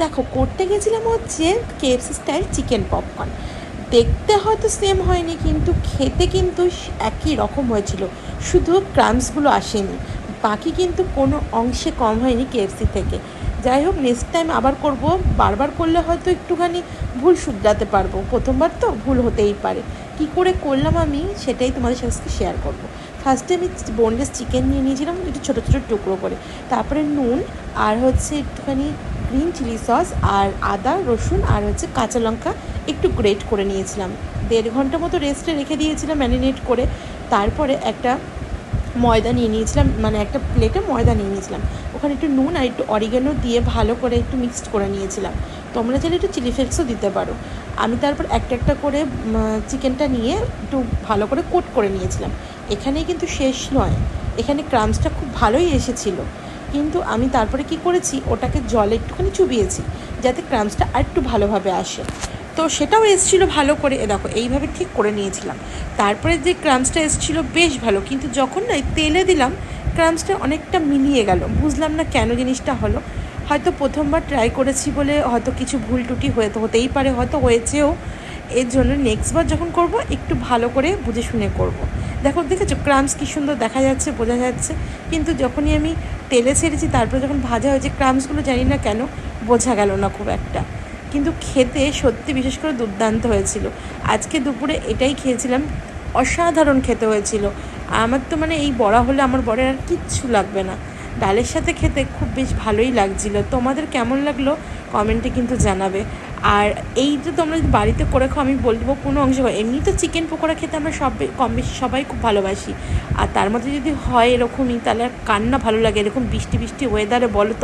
দেখো করতে গেছিলাম হচ্ছে কেএফসি স্টাইল চিকেন পপকর্ন। দেখতে হয়তো সেম হয়নি, কিন্তু খেতে কিন্তু একই রকম হয়েছিল, শুধু ক্রাম্সগুলো আসেনি, বাকি কিন্তু কোনো অংশে কম হয়নি কেএফসি থেকে। যাই হোক, নেক্সট টাইম আবার করব। বারবার করলে হয়তো একটুখানি ভুল শুধরাতে পারবো, প্রথমবার তো ভুল হতেই পারে। কি করে করলাম আমি সেটাই তোমাদের সাথে শেয়ার করব। ফার্স্টে আমি বোনলেস চিকেন নিয়ে নিয়েছিলাম একটু ছোটো ছোটো টুকরো করে, তারপরে নুন আর হচ্ছে একটুখানি গ্রিন চিলি সস আর আদা রসুন আর হচ্ছে কাঁচা লঙ্কা একটু গ্রেট করে নিয়েছিলাম। 1.5 ঘন্টা মতো রেস্টে রেখে দিয়েছিলাম ম্যারিনেট করে। তারপরে একটা ময়দা নিয়ে নিয়েছিলাম, মানে একটা প্লেটে ময়দা নিয়ে নিয়েছিলাম, ওখানে একটু নুন আর একটু অরিগানো দিয়ে ভালো করে একটু মিক্সড করে নিয়েছিলাম। তোমরা চাইলে একটু চিলি ফ্লেক্সও দিতে পারো। আমি তারপর একটা একটা করে চিকেনটা নিয়ে একটু ভালো করে কোট করে নিয়েছিলাম। এখানেই কিন্তু শেষ নয়, এখানে ক্রামসটা খুব ভালোই এসেছিলো, কিন্তু আমি তারপরে কি করেছি, ওটাকে জলে একটুখানি চুবিয়েছি যাতে ক্রামসটা আর একটু ভালোভাবে আসে। তো সেটাও এসেছিলো ভালো করে, দেখো এইভাবে ঠিক করে নিয়েছিলাম। তারপরে যে ক্রামসটা এসেছিলো বেশ ভালো, কিন্তু যখন না তেলে দিলাম ক্রামসটা অনেকটা মিলিয়ে গেল, বুঝলাম না কেন জিনিসটা হলো। হয়তো প্রথমবার ট্রাই করেছি বলে হয়তো কিছু ভুল টুটি হতেই পারে, হয়তো হয়েছেও। এর জন্য নেক্সটবার যখন করব একটু ভালো করে বুঝে শুনে করব। দেখেছো ক্রামস কী সুন্দর দেখা যাচ্ছে, বোঝা যাচ্ছে, কিন্তু যখনই আমি তেলে ছেড়েছি তারপরে যখন ভাজা হয়েছে ক্রামসগুলো জানি না কেন বোঝা গেল না খুব একটা। কিন্তু খেতে সত্যি বিশেষ করে দুর্দান্ত হয়েছিল। আজকে দুপুরে এটাই খেয়েছিলাম, অসাধারণ খেতে হয়েছিল। আমার তো মানে এই বড়া হলে আমার বরের আর কিচ্ছু লাগবে না। ডালের সাথে খেতে খুব বেশ ভালোই লাগছিলো। তোমাদের কেমন লাগলো কমেন্টে কিন্তু জানাবে। আর এই যে তোমরা যদি বাড়িতে করে খাও, আমি বলবো কোনো অংশ, এমনি তো চিকেন পকোড়া খেতে আমরা কম বেশি সবাই খুব ভালোবাসি, আর তার মধ্যে যদি হয় এরকমই, তাহলে আর কার না ভালো লাগে। এরকম বৃষ্টি বৃষ্টি ওয়েদারে বলো তো।